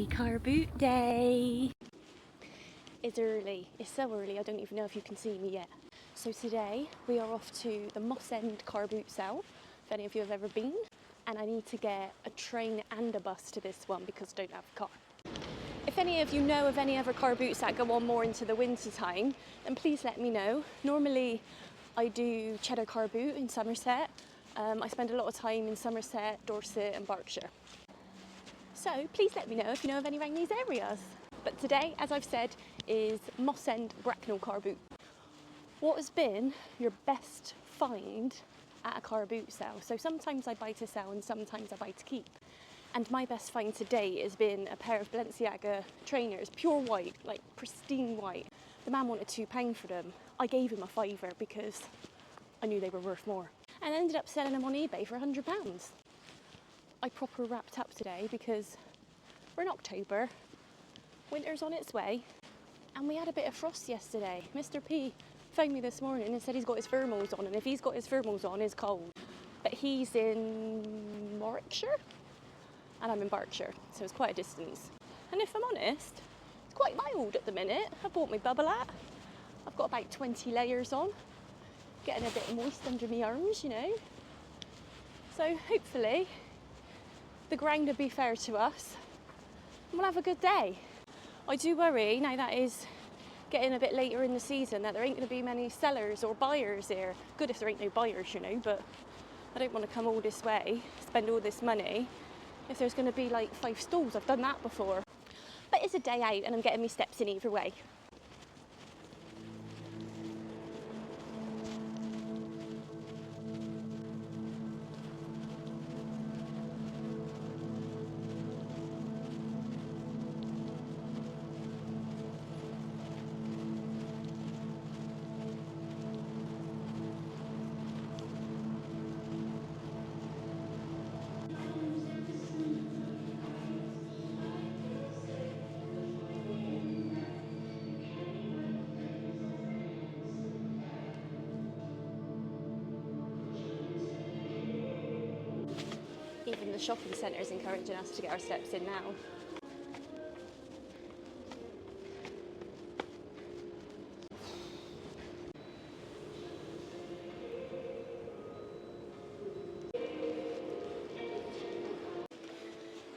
Happy Carboot Day! It's early. It's so early I don't even know if you can see me yet. So today we are off to the Moss End car boot sale, if any of you have ever been, and I need to get a train and a bus to this one because I don't have a car. If any of you know of any other car boots that go on more into the winter time, then please let me know. Normally I do Cheddar Car Boot in Somerset. I spend a lot of time in Somerset, Dorset and Berkshire. So please let me know if you know of any around these areas. But today, as I've said, is Moss End Bracknell car boot. What has been your best find at a car boot sale? So sometimes I buy to sell and sometimes I buy to keep. And my best find today has been a pair of Balenciaga trainers, pure white, like pristine white. The man wanted £2 for them. I gave him a £5 because I knew they were worth more. And ended up selling them on eBay for £100. I proper wrapped up today because we're in October, winter's on its way, and we had a bit of frost yesterday. Mr. P phoned me this morning and said he's got his thermals on, and if he's got his thermals on, it's cold. But he's in Warwickshire, and I'm in Berkshire, so it's quite a distance. And if I'm honest, it's quite mild at the minute. I bought my bubble hat. I've got about 20 layers on, getting a bit moist under my arms, you know. So hopefully the ground will be fair to us and we'll have a good day. I do worry, now that is getting a bit later in the season, that there ain't going to be many sellers or buyers here. Good if there ain't no buyers, you know, but I don't want to come all this way, spend all this money, if there's going to be like 5 stalls. I've done that before. But it's a day out and I'm getting my steps in either way. Even the shopping centre is encouraging us to get our steps in now.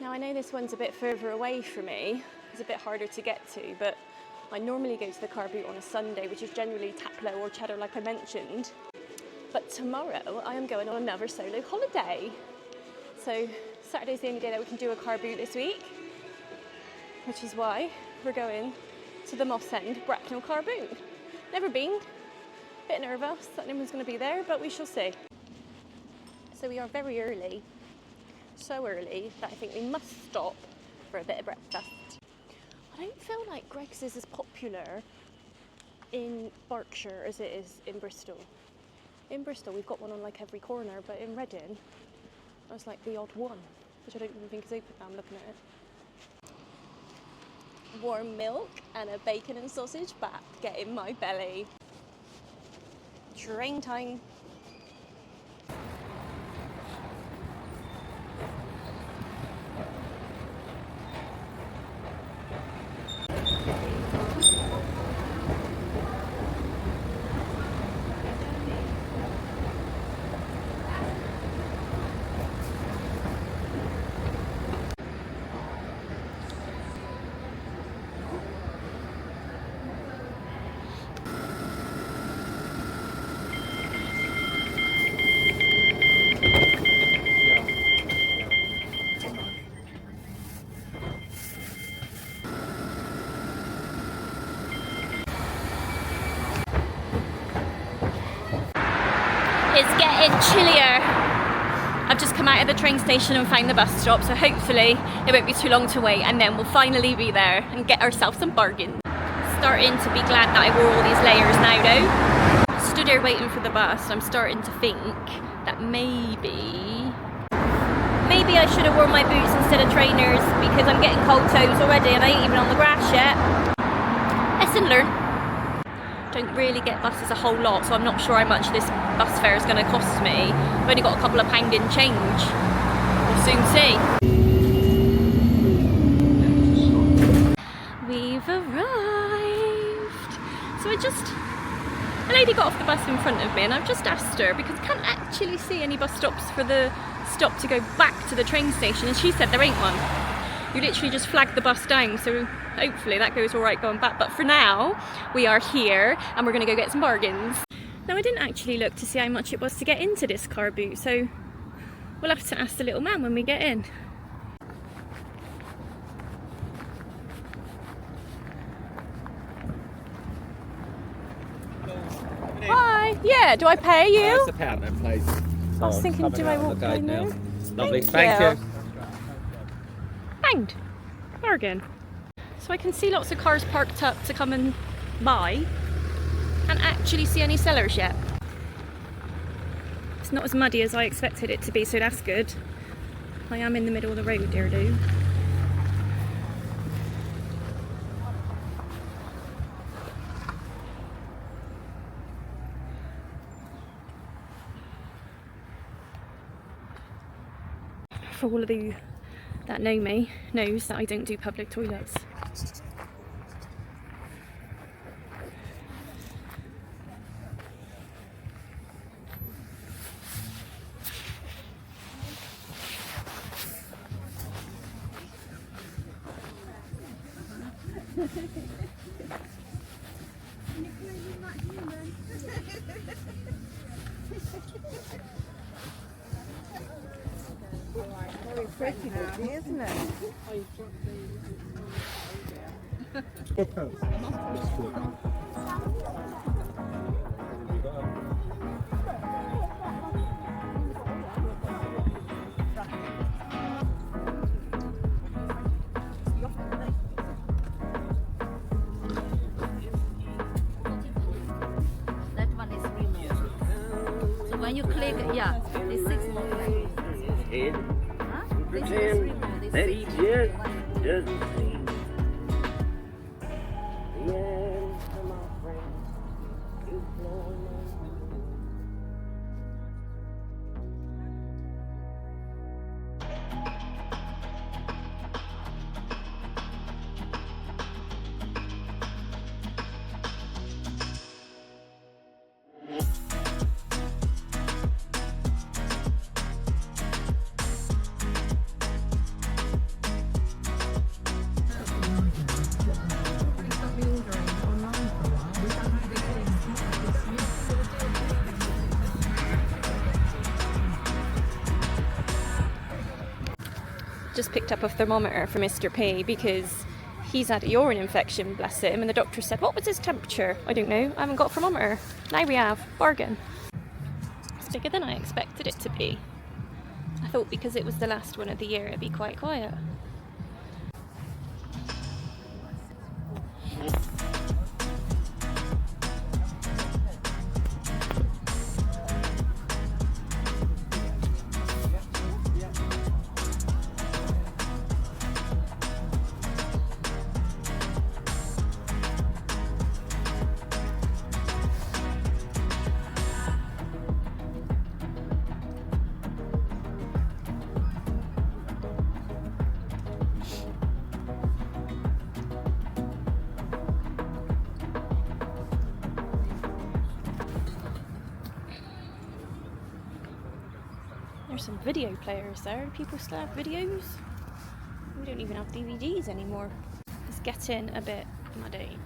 Now I know this one's a bit further away from me, it's a bit harder to get to, but I normally go to the car boot on a Sunday, which is generally Taplow or Cheddar like I mentioned. But tomorrow I am going on another solo holiday. So Saturday's the only day that we can do a car boot this week, which is why we're going to the Moss End Bracknell car boot. Never been, bit nervous that no one's going to be there, but we shall see. So we are very early, so early that I think we must stop for a bit of breakfast. I don't feel like Greggs is as popular in Berkshire as it is in Bristol. In Bristol we've got one on like every corner, but in Reading that's like the odd one, which I don't even think is open now I'm looking at it. Warm milk and a bacon and sausage back get in my belly. Train time. It's getting chillier. I've just come out of the train station and found the bus stop, so hopefully it won't be too long to wait and then we'll finally be there and get ourselves some bargains. Starting to be glad that I wore all these layers now though. Stood here waiting for the bus, I'm starting to think that maybe I should have worn my boots instead of trainers because I'm getting cold toes already and I ain't even on the grass yet. Lesson learned. Don't really get buses a whole lot, so I'm not sure how much this bus fare is going to cost me. I've only got a couple of pound in change. We'll soon see. just, a lady got off the bus in front of me and I've just asked her, because I can't actually see any bus stops for the stop to go back to the train station, and she said there ain't one. You literally just flag the bus down, so hopefully that goes all right going back. But for now, we are here and we're going to go get some bargains. Now, I didn't actually look to see how much it was to get into this car boot, so we'll have to ask the little man when we get in. Hi, yeah, do I pay you? That's £1 then, please. I was thinking, do I walk by now? Lovely, thank you. Found. Bargain. So I can see lots of cars parked up to come and buy. Can't actually see any sellers yet. It's not as muddy as I expected it to be, so that's good. I am in the middle of the road there, though. For all of you that know me, knows that I don't do public toilets. Very pretty looking, isn't it? That one is removed. So when you click, yeah, there's 6 more clicks. Huh? This is removed. This is Just picked up a thermometer for Mr. P because he's had a urine infection, bless him, and the doctor said, what was his temperature? I don't know, I haven't got a thermometer. Now we have. Bargain. It's bigger than I expected it to be. I thought because it was the last one of the year it'd be quite quiet. There's some video players there. People still have videos. We don't even have DVDs anymore. It's getting a bit muddy.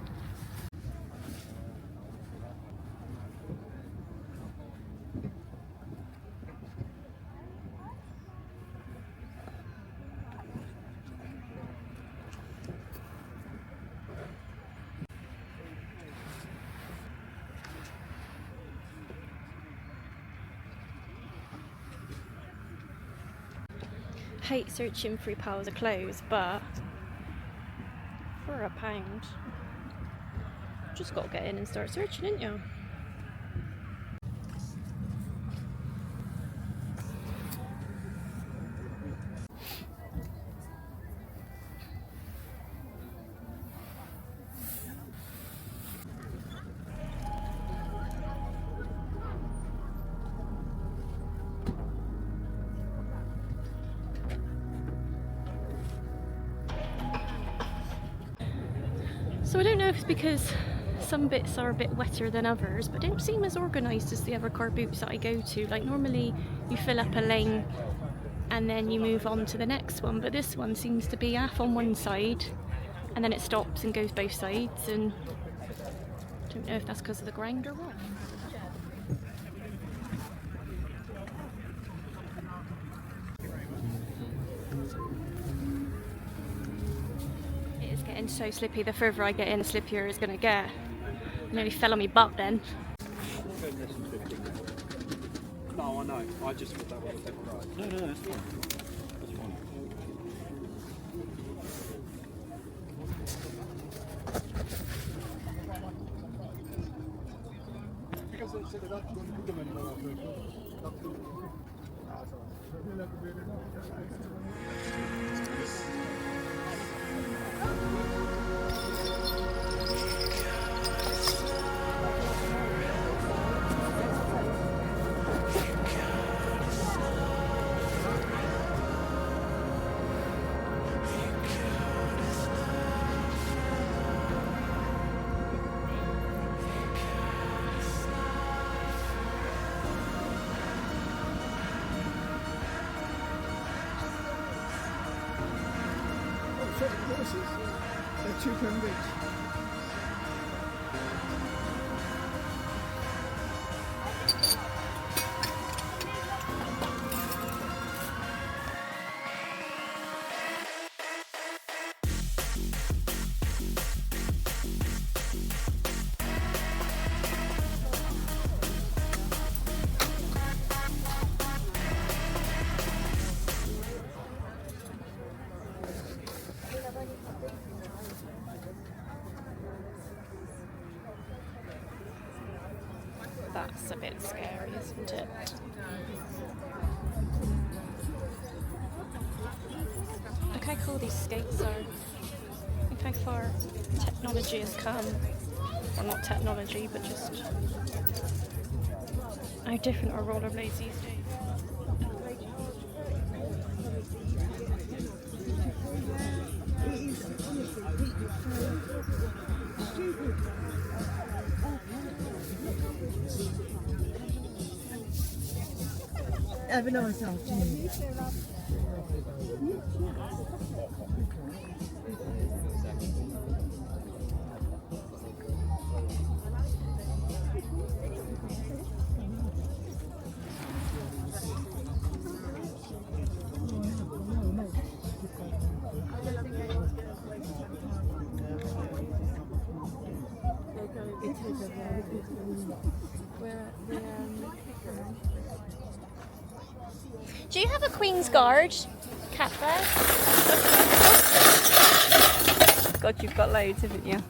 Hate searching through piles of clothes, but for £1, just got to get in and start searching, ain't you? So I don't know if it's because some bits are a bit wetter than others, but don't seem as organised as the other car boots that I go to. Like normally you fill up a lane and then you move on to the next one, but this one seems to be half on one side and then it stops and goes both sides, and I don't know if that's because of the grind or what. It is getting so slippy. The further I get in, the slippier it's going to get. I nearly fell on my butt then. No, I know. I just thought that was a bit right. No, that's fine. That's fine. They're £2 each. That's a bit scary, isn't it? Look how cool these skates are. Look how far technology has come. Well, not technology, but just how different are rollerblades these days. Have a nice afternoon. Do you have a Queen's Guard cat bag? God, you've got loads, haven't you?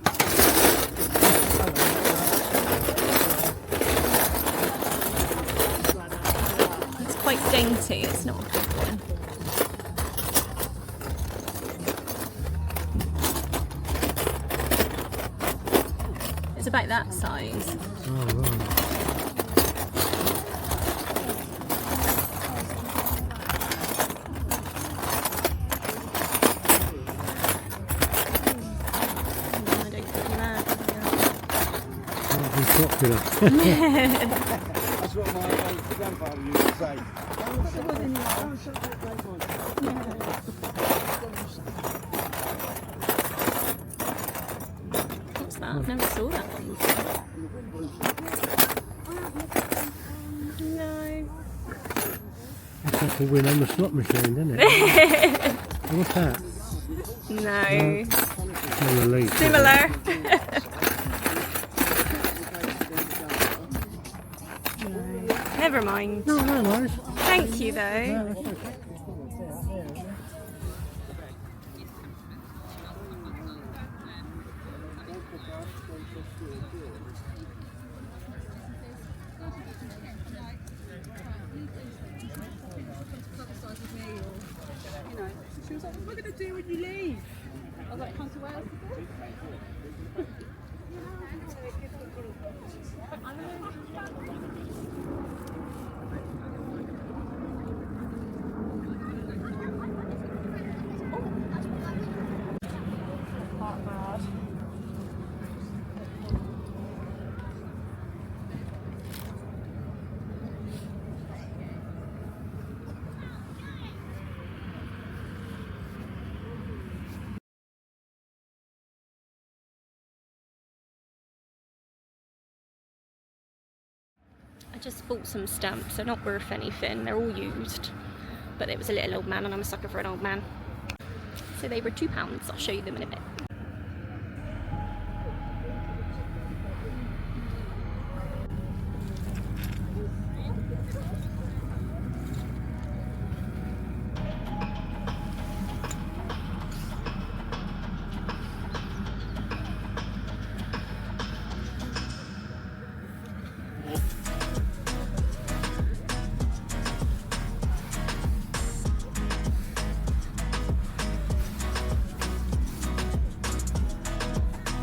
It's quite dainty, it's not a big one. It's about that size. Oh, right. Popular. That's what my grandfather used to say. What's that? I've never saw that one before. No. It's like a win on the slot machine, isn't it? What's that? No. Well, elite. Similar. Never mind. No, no, no. Thank you, though. No, that's okay. She was like, what am I going to do when you leave? I was like, come to Wales. just bought some stamps. They're not worth anything. They're all used. But it was a little old man and I'm a sucker for an old man. So they were £2. I'll show you them in a bit.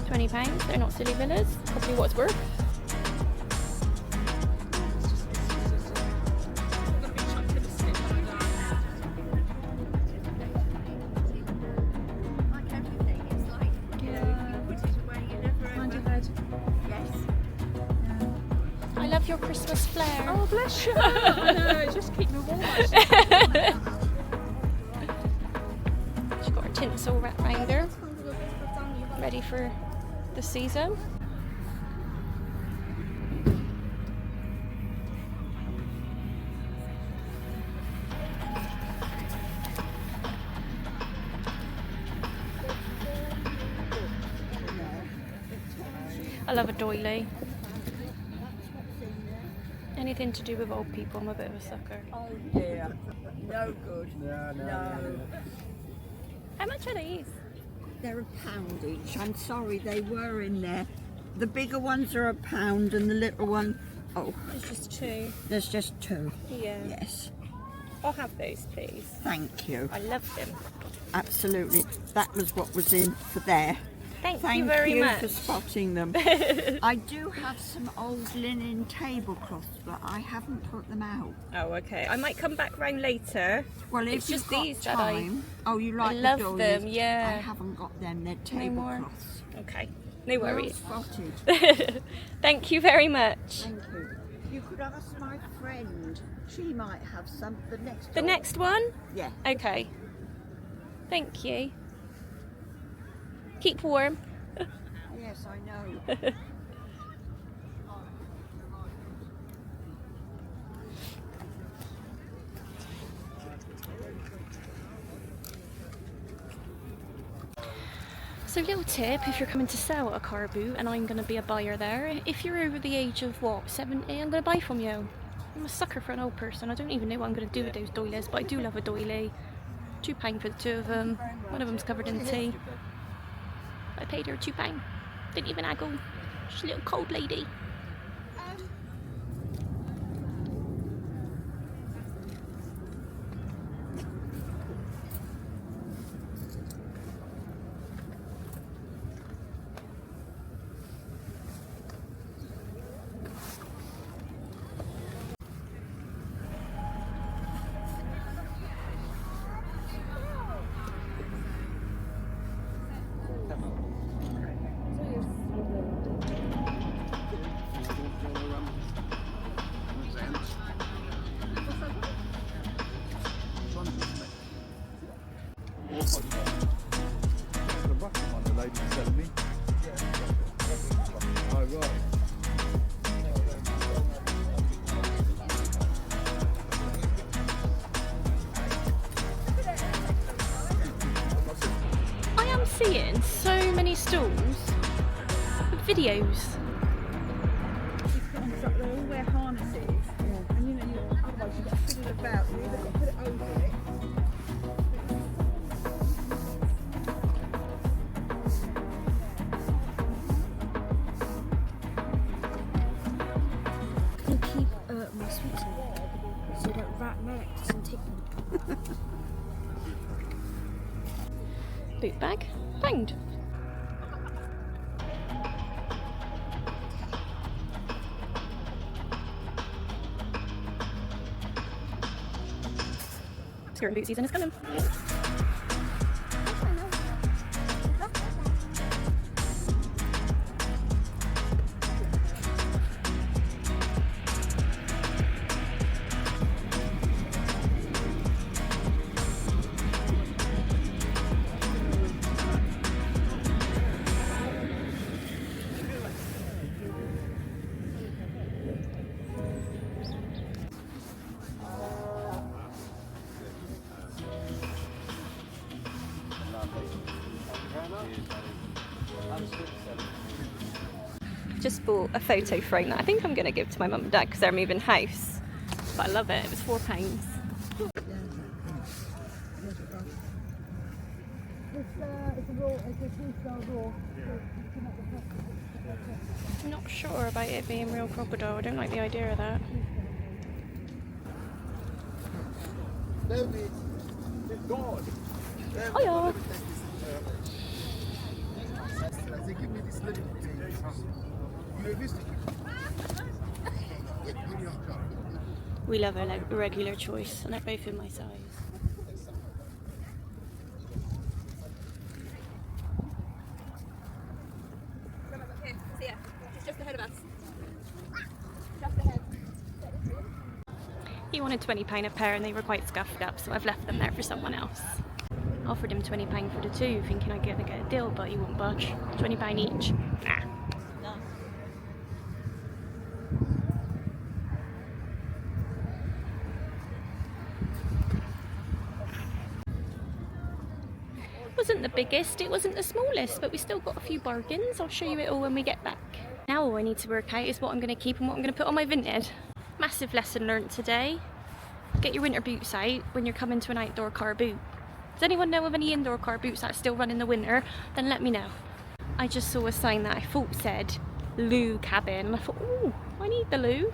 £20. They're not silly villas. Probably what it's worth. Like everything, it's like you put it away, you never Mind your ever. head. Yes. I love your Christmas flair. Oh, bless you. No, just keep me warm. Actually. She's got her tinsel wrapped round her. Ready for the season. I love a doily. Anything to do with old people, I'm a bit of a sucker. Oh dear. No good. No. How much are these? They're £1 each. I'm sorry, they were in there. The bigger ones are £1 and the little one, oh, It's just 2. there's just 2. Yeah. Yes. I'll have those, please. Thank you. I love them. Absolutely. That was what was in for there. Thank Thank you very much. for spotting them. I do have some old linen tablecloths, but I haven't put them out. Oh, okay. I might come back round later. Well, It's if you've just got these that I- time. Oh, you like love the doilies? them, yeah. I haven't got them. They're No more? tablecloths. Okay. No Well worries. spotted. Thank you very much. Thank you. You could ask my friend. She might have some. The next. The door. next one? Yeah. Okay. Thank you. Keep warm. Yes, I know. So little tip, if you're coming to sell at a Carboot and I'm going to be a buyer there, if you're over the age of what, 70, I'm going to buy from you. I'm a sucker for an old person. I don't even know what I'm going to do with those doilies, but I do love a doily. £2 for the 2 of them. One of them's covered in tea. I paid her £2. Didn't even haggle. She's a little cold lady. I am seeing so many stalls with videos. They all wear harnesses. And you know, otherwise you've got to fiddle about. You either got to put it over it. And keep my sweets in there so that rat Merrick doesn't take them. Boot bag, found. Scary boot season is coming. just bought a photo frame that I think I'm going to give to my mum and dad because they're moving house. But I love it. It was £4. I'm not sure about it being real crocodile. I don't like the idea of that. Hiya! We love a regular choice, and they're both in my size. He wanted £20 a pair and they were quite scuffed up, so I've left them there for someone else. Offered him £20 for the two, thinking I'd get a deal, but he won't budge. £20 each. Nah. It wasn't the biggest, it wasn't the smallest, but we still got a few bargains. I'll show you it all when we get back. Now all I need to work out is what I'm going to keep and what I'm going to put on my Vinted. Massive lesson learnt today. Get your winter boots out when you're coming to an outdoor car boot. Does anyone know of any indoor car boots that still run in the winter? Then let me know. I just saw a sign that I thought said loo cabin. I thought, ooh, I need the loo.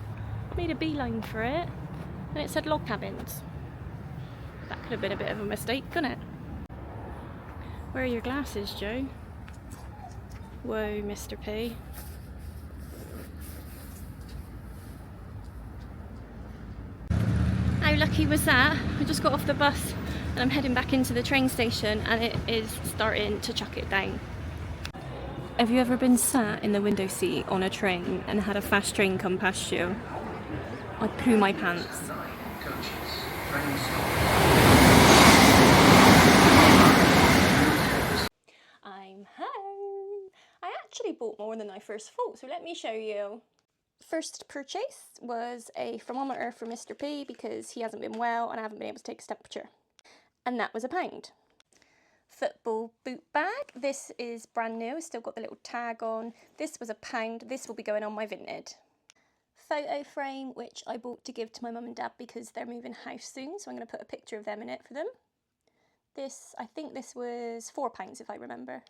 I made a beeline for it. And it said log cabins. That could have been a bit of a mistake, couldn't it? Where are your glasses, Joe? Whoa, Mr. P. How lucky was that? I just got off the bus and I'm heading back into the train station and it is starting to chuck it down. Have you ever been sat in the window seat on a train and had a fast train come past you? I'd poo my pants. I'm home. I actually bought more than I first thought, so let me show you. First purchase was a thermometer for Mr. P because he hasn't been well and I haven't been able to take his temperature. And that was £1. Football boot bag. This is brand new, it's still got the little tag on. This was £1. This will be going on my Vinted. Photo frame, which I bought to give to my mum and dad because they're moving house soon, so I'm going to put a picture of them in it for them. This, I think this was £4 if I remember.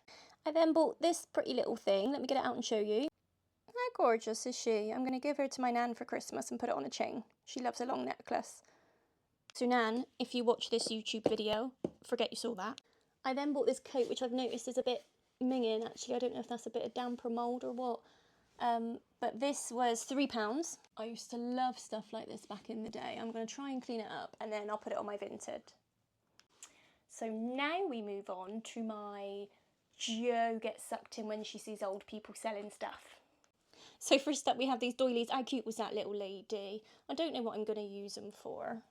I then bought this pretty little thing. Let me get it out and show you. How gorgeous is she? I'm going to give her to my nan for Christmas and put it on a chain. She loves a long necklace. So Nan, if you watch this YouTube video, forget you saw that. I then bought this coat, which I've noticed is a bit minging actually. I don't know if that's a bit of damp or mould or what. But this was £3. I used to love stuff like this back in the day. I'm going to try and clean it up and then I'll put it on my Vinted. So now we move on to my Jo gets sucked in when she sees old people selling stuff. So first up we have these doilies. How cute was that little lady? I don't know what I'm going to use them for.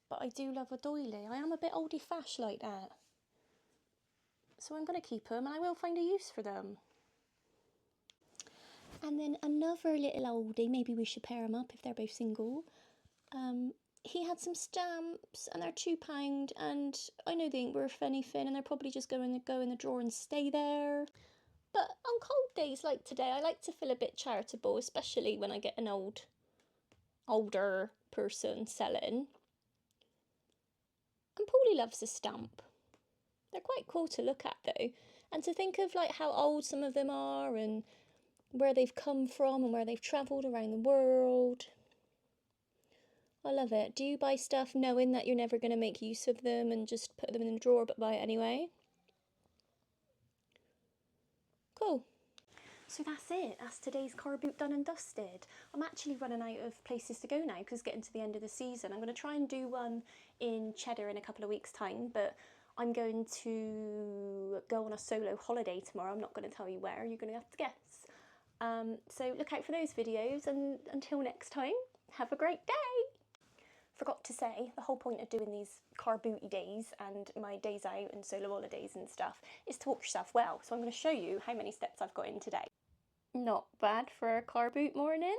But I do love a doily. I am a bit oldie-fashioned like that. So I'm going to keep them and I will find a use for them. And then another little oldie, maybe we should pair them up if they're both single. He had some stamps and they're £2 and I know they ain't worth anything and they're probably just going to go in the drawer and stay there. But on cold days like today, I like to feel a bit charitable, especially when I get an older person selling. And Paulie loves a stamp. They're quite cool to look at though. And to think of like how old some of them are and where they've come from and where they've travelled around the world. I love it. Do you buy stuff knowing that you're never going to make use of them and just put them in the drawer but buy it anyway? Cool. So that's it. That's today's car boot done and dusted. I'm actually running out of places to go now because it's getting to the end of the season. I'm going to try and do one in Cheddar in a couple of weeks' time, but I'm going to go on a solo holiday tomorrow. I'm not going to tell you where. You're going to have to guess. So look out for those videos, and until next time, have a great day. Forgot to say, the whole point of doing these car booty days and my days out and solo holidays and stuff is to walk yourself well. So I'm going to show you how many steps I've got in today. Not bad for a car boot morning.